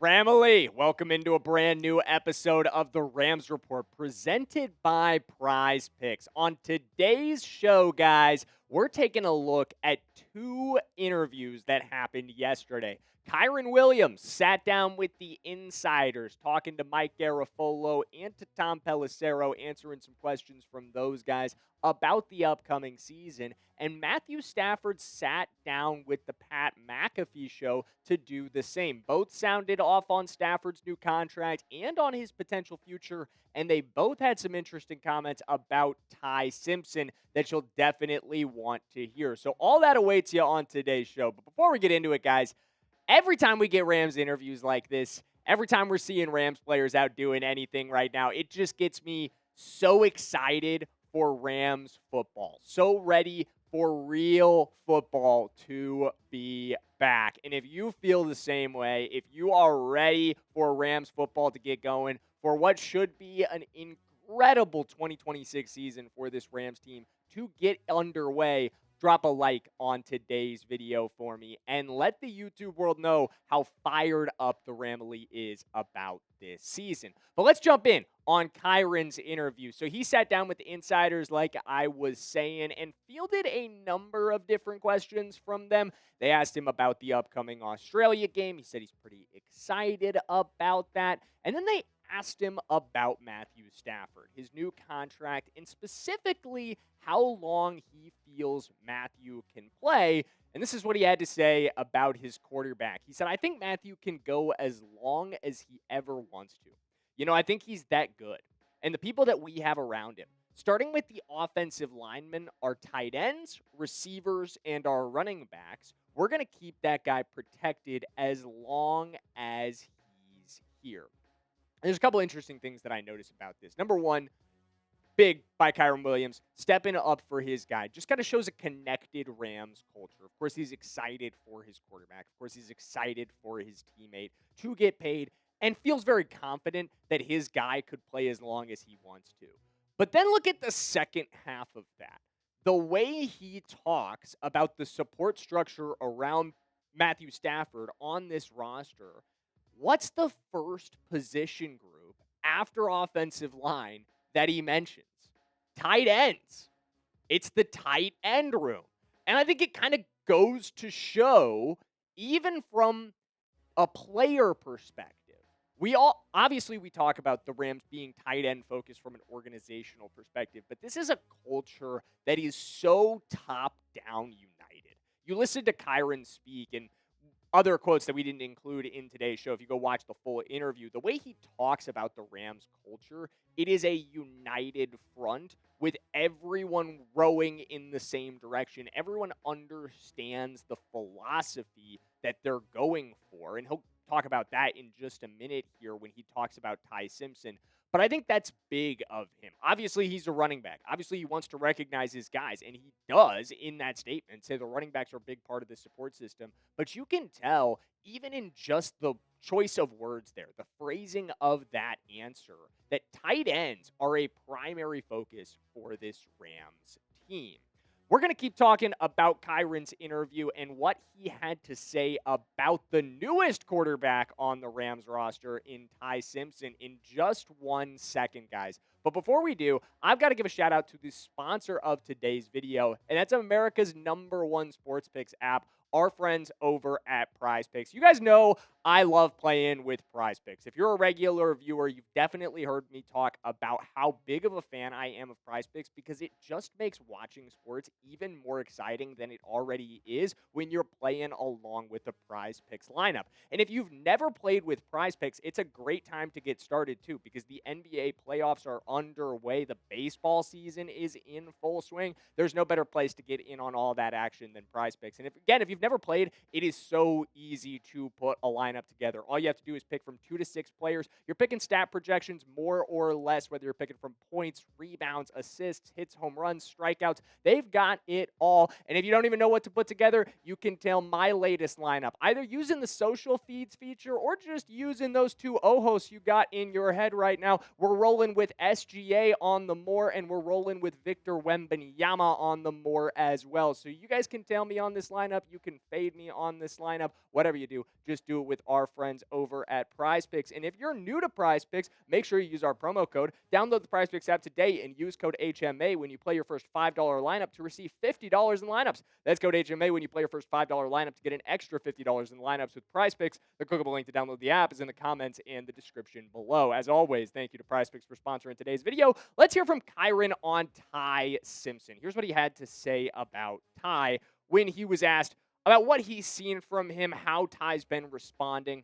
Ramily, welcome into a brand new episode of the Rams Report presented by Prize Picks. On today's show, guys, we're taking a look at two interviews that happened yesterday. Kyren Williams sat down with the insiders, talking to Mike Garafolo and to Tom Pelissero, answering some questions from those guys about the upcoming season. And Matthew Stafford sat down with the Pat McAfee show to do the same. Both sounded off on Stafford's new contract and on his potential future, and they both had some interesting comments about Ty Simpson that you'll definitely want to hear. So all that awaits you on today's show. But before we get into it, guys, every time we get Rams interviews like this, every time we're seeing Rams players out doing anything right now, it just gets me so excited for Rams football. So ready for real football to be back. And if you feel the same way, if you are ready for Rams football to get going for what should be an incredible 2026 season for this Rams team to get underway, drop a like on today's video for me and let the YouTube world know how fired up the Ramily is about this season. But let's jump in on Kyren's interview. So he sat down with the insiders, like I was saying, and fielded a number of different questions from them. They asked him about the upcoming Australia game. He said he's pretty excited about that. And then they asked him about Matthew Stafford, his new contract, and specifically how long he feels Matthew can play. And this is what he had to say about his quarterback. He said, I think Matthew can go as long as he ever wants to. You know, I think he's that good. And the people that we have around him, starting with the offensive linemen, our tight ends, receivers, and our running backs, we're going to keep that guy protected as long as he's here. There's a couple interesting things that I noticed about this. Number one, big by Kyren Williams, stepping up for his guy. Just kind of shows a connected Rams culture. Of course, he's excited for his quarterback. Of course, he's excited for his teammate to get paid and feels very confident that his guy could play as long as he wants to. But then look at the second half of that. The way he talks about the support structure around Matthew Stafford on this roster. What's the first position group after offensive line that he mentions? Tight ends. It's the tight end room. And I think it kind of goes to show, even from a player perspective, we talk about the Rams being tight end focused from an organizational perspective, but this is a culture that is so top down united. You listen to Kyren speak and other quotes that we didn't include in today's show, if you go watch the full interview, the way he talks about the Rams culture, it is a united front with everyone rowing in the same direction. Everyone understands the philosophy that they're going for, and he'll talk about that in just a minute here when he talks about Ty Simpson. But I think that's big of him. Obviously, he's a running back. Obviously, he wants to recognize his guys, and he does in that statement say the running backs are a big part of the support system. But you can tell, even in just the choice of words there, the phrasing of that answer, that tight ends are a primary focus for this Rams team. We're going to keep talking about Kyren's interview and what he had to say about the newest quarterback on the Rams roster in Ty Simpson in just 1 second, guys. But before we do, I've got to give a shout out to the sponsor of today's video, and that's America's #1 sports picks app, our friends over at Prize Picks. You guys know I love playing with Prize Picks. If you're a regular viewer, you've definitely heard me talk about how big of a fan I am of Prize Picks because it just makes watching sports even more exciting than it already is when you're playing along with the Prize Picks lineup. And if you've never played with Prize Picks, it's a great time to get started too because the NBA playoffs are underway. The baseball season is in full swing. There's no better place to get in on all that action than Prize Picks. And if you've never played, it is so easy to put a lineup together. All you have to do is pick from 2 to 6 players. You're picking stat projections more or less, whether you're picking from points, rebounds, assists, hits, home runs, strikeouts. They've got it all. And if you don't even know what to put together, you can tell my latest lineup, either using the social feeds feature or just using those 2 Ojos you got in your head right now. We're rolling with SGA on the more, and we're rolling with Victor Wembanyama on the more as well. So you guys can tail me on this lineup. You can fade me on this lineup. Whatever you do, just do it with our friends over at Prize Picks. And if you're new to Prize Picks, make sure you use our promo code. Download the Prize Picks app today and use code HMA when you play your first $5 lineup to receive $50 in lineups. That's code HMA when you play your first $5 lineup to get an extra $50 in lineups with Prize Picks. The clickable link to download the app is in the comments and the description below. As always, thank you to Prize Picks for sponsoring today's video. Let's hear from Kyren on Ty Simpson. Here's what he had to say about Ty when he was asked about what he's seen from him, how Ty's been responding.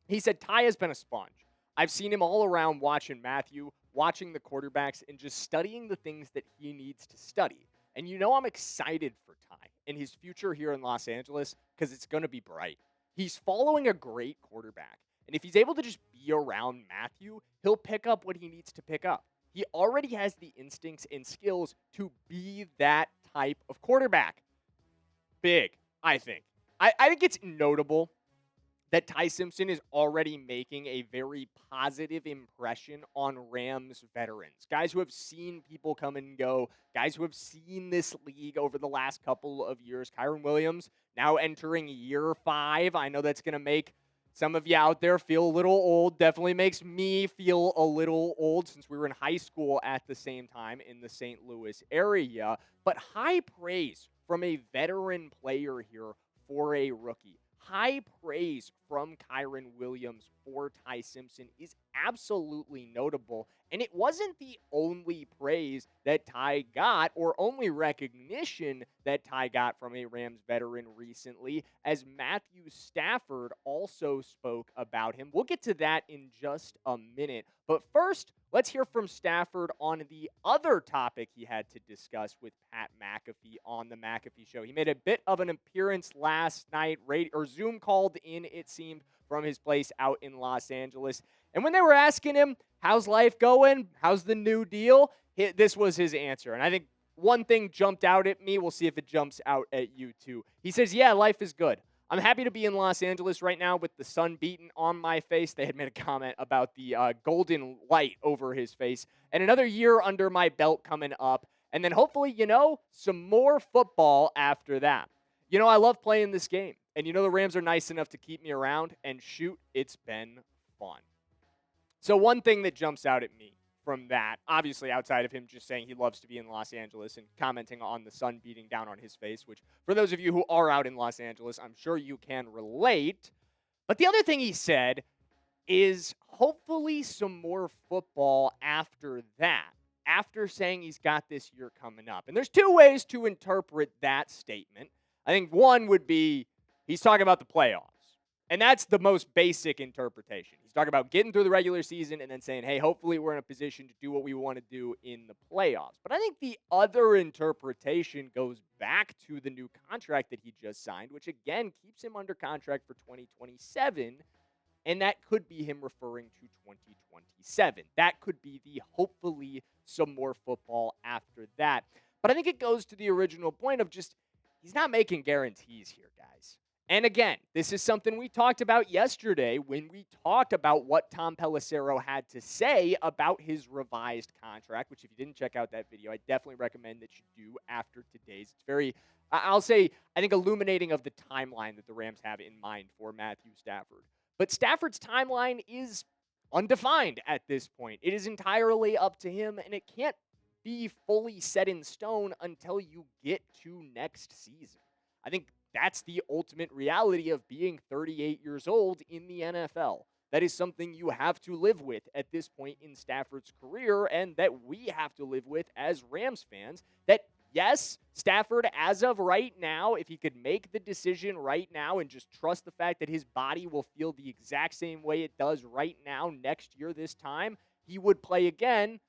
He said, Ty has been a sponge. I've seen him all around watching Matthew, watching the quarterbacks, and just studying the things that he needs to study. And I'm excited for Ty and his future here in Los Angeles because it's going to be bright. He's following a great quarterback. And if he's able to just be around Matthew, he'll pick up what he needs to pick up. He already has the instincts and skills to be that type of quarterback. Big, I think. I think it's notable that Ty Simpson is already making a very positive impression on Rams veterans. Guys who have seen people come and go, guys who have seen this league over the last couple of years. Kyren Williams now entering year 5. I know that's going to make some of you out there feel a little old. Definitely makes me feel a little old since we were in high school at the same time in the St. Louis area. But high praise from a veteran player here for a rookie. High praise from Kyren Williams for Ty Simpson is absolutely notable. And it wasn't the only praise that Ty got or only recognition that Ty got from a Rams veteran recently, as Matthew Stafford also spoke about him. We'll get to that in just a minute. But first, let's hear from Stafford on the other topic he had to discuss with Pat McAfee on the McAfee Show. He made a bit of an appearance last night, Zoom called in, it seemed, from his place out in Los Angeles. And when they were asking him, how's life going? How's the new deal? This was his answer. And I think one thing jumped out at me. We'll see if it jumps out at you too. He says, yeah, life is good. I'm happy to be in Los Angeles right now with the sun beating on my face. They had made a comment about the golden light over his face. And another year under my belt coming up. And then hopefully, some more football after that. I love playing this game. And the Rams are nice enough to keep me around. And shoot, it's been fun. So one thing that jumps out at me from that, obviously outside of him just saying he loves to be in Los Angeles and commenting on the sun beating down on his face, which for those of you who are out in Los Angeles, I'm sure you can relate. But the other thing he said is hopefully some more football after that, after saying he's got this year coming up. And there's two ways to interpret that statement. I think one would be he's talking about the playoffs. And that's the most basic interpretation. He's talking about getting through the regular season and then saying, hey, hopefully we're in a position to do what we want to do in the playoffs. But I think the other interpretation goes back to the new contract that he just signed, which again keeps him under contract for 2027. And that could be him referring to 2027. That could be the hopefully some more football after that. But I think it goes to the original point of just he's not making guarantees here, guys. And again, this is something we talked about yesterday when we talked about what Tom Pelissero had to say about his revised contract, which if you didn't check out that video, I definitely recommend that you do after today's. It's very, I think illuminating of the timeline that the Rams have in mind for Matthew Stafford. But Stafford's timeline is undefined at this point. It is entirely up to him, and it can't be fully set in stone until you get to next season. I think that's the ultimate reality of being 38 years old in the NFL. That is something you have to live with at this point in Stafford's career, and that we have to live with as Rams fans. That, yes, Stafford, as of right now, if he could make the decision right now and just trust the fact that his body will feel the exact same way it does right now next year this time, he would play again.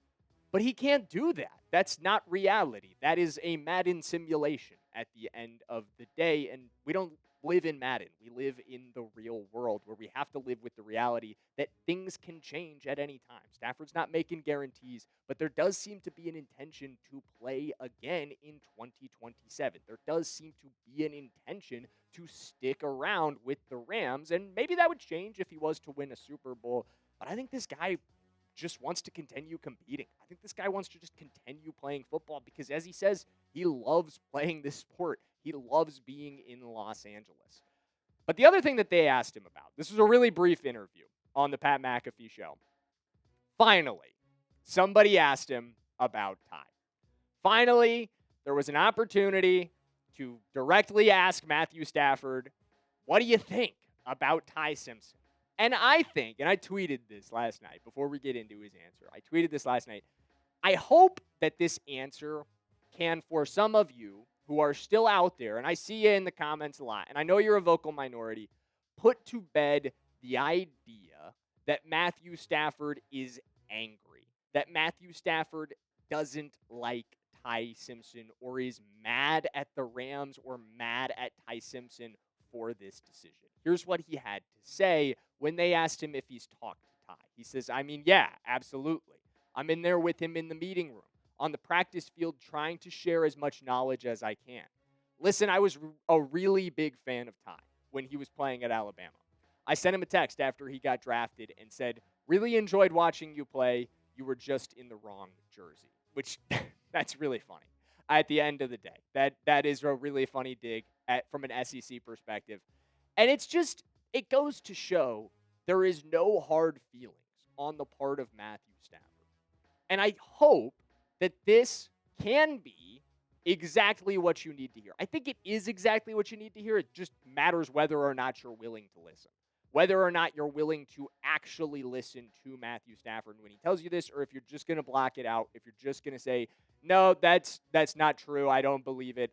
But he can't do that. That's not reality. That is a Madden simulation at the end of the day. And we don't live in Madden. We live in the real world where we have to live with the reality that things can change at any time. Stafford's not making guarantees, but there does seem to be an intention to play again in 2027. There does seem to be an intention to stick around with the Rams. And maybe that would change if he was to win a Super Bowl. But I think this guy just wants to continue competing. I think this guy wants to just continue playing football because, as he says, he loves playing this sport. He loves being in Los Angeles. But the other thing that they asked him about, this was a really brief interview on the Pat McAfee show. Finally, somebody asked him about Ty. Finally, there was an opportunity to directly ask Matthew Stafford, what do you think about Ty Simpson? And I think, and I tweeted this last night before we get into his answer. I tweeted this last night. I hope that this answer can, for some of you who are still out there, and I see you in the comments a lot, and I know you're a vocal minority, put to bed the idea that Matthew Stafford is angry, that Matthew Stafford doesn't like Ty Simpson or is mad at the Rams or mad at Ty Simpson for this decision. Here's what he had to say when they asked him if he's talked to Ty. He says, yeah, absolutely. I'm in there with him in the meeting room, on the practice field, trying to share as much knowledge as I can. Listen, I was a really big fan of Ty when he was playing at Alabama. I sent him a text after he got drafted and said, really enjoyed watching you play. You were just in the wrong jersey, which that's really funny. At the end of the day, that is a really funny dig from an SEC perspective. And it goes to show there is no hard feelings on the part of Matthew Stafford. And I hope that this can be exactly what you need to hear. I think it is exactly what you need to hear. It just matters whether or not you're willing to listen. Whether or not you're willing to actually listen to Matthew Stafford when he tells you this, or if you're just going to block it out, if you're just going to say, no, that's not true, I don't believe it.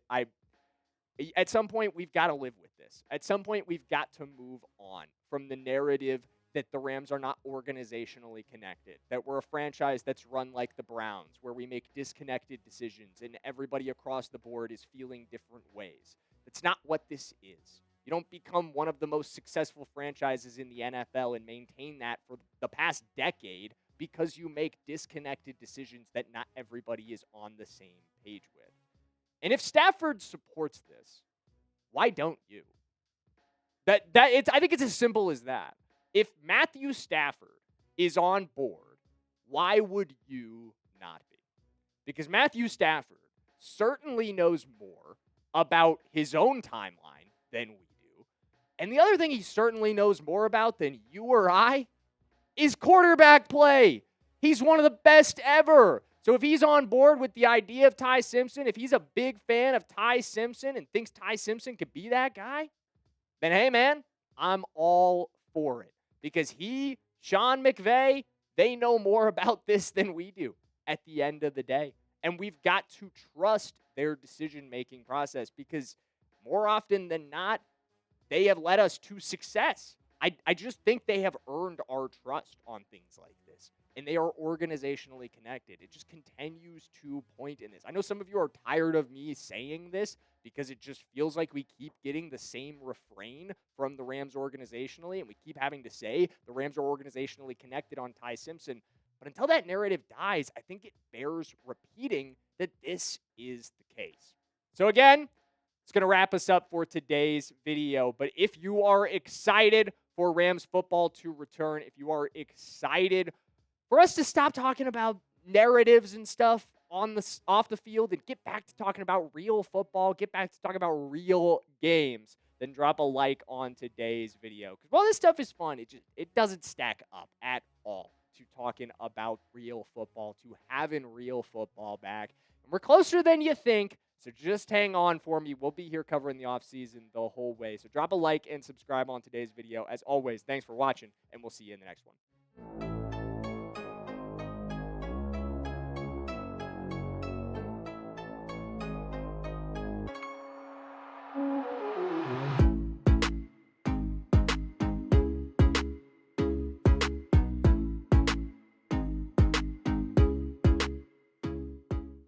At some point, we've got to live with this. At some point, we've got to move on from the narrative that the Rams are not organizationally connected, that we're a franchise that's run like the Browns, where we make disconnected decisions and everybody across the board is feeling different ways. That's not what this is. You don't become one of the most successful franchises in the NFL and maintain that for the past decade because you make disconnected decisions that not everybody is on the same page with. And if Stafford supports this, why don't you? I think it's as simple as that. If Matthew Stafford is on board, why would you not be? Because Matthew Stafford certainly knows more about his own timeline than we do. And the other thing he certainly knows more about than you or I is quarterback play. He's one of the best ever. So if he's on board with the idea of Ty Simpson, if he's a big fan of Ty Simpson and thinks Ty Simpson could be that guy, then hey, man, I'm all for it. Because Sean McVay, they know more about this than we do at the end of the day. And we've got to trust their decision-making process because more often than not, they have led us to success. I just think they have earned our trust on things like this. And they are organizationally connected. It just continues to point in this. I know some of you are tired of me saying this because it just feels like we keep getting the same refrain from the Rams organizationally, and we keep having to say the Rams are organizationally connected on Ty Simpson. But until that narrative dies, I think it bears repeating that this is the case. So again, it's going to wrap us up for today's video. But if you are excited for Rams football to return, if you are excited for us to stop talking about narratives and stuff off the field and get back to talking about real football, get back to talking about real games, then drop a like on today's video. Because while this stuff is fun, it doesn't stack up at all to talking about real football, to having real football back. And we're closer than you think, so just hang on for me. We'll be here covering the offseason the whole way. So drop a like and subscribe on today's video. As always, thanks for watching, and we'll see you in the next one.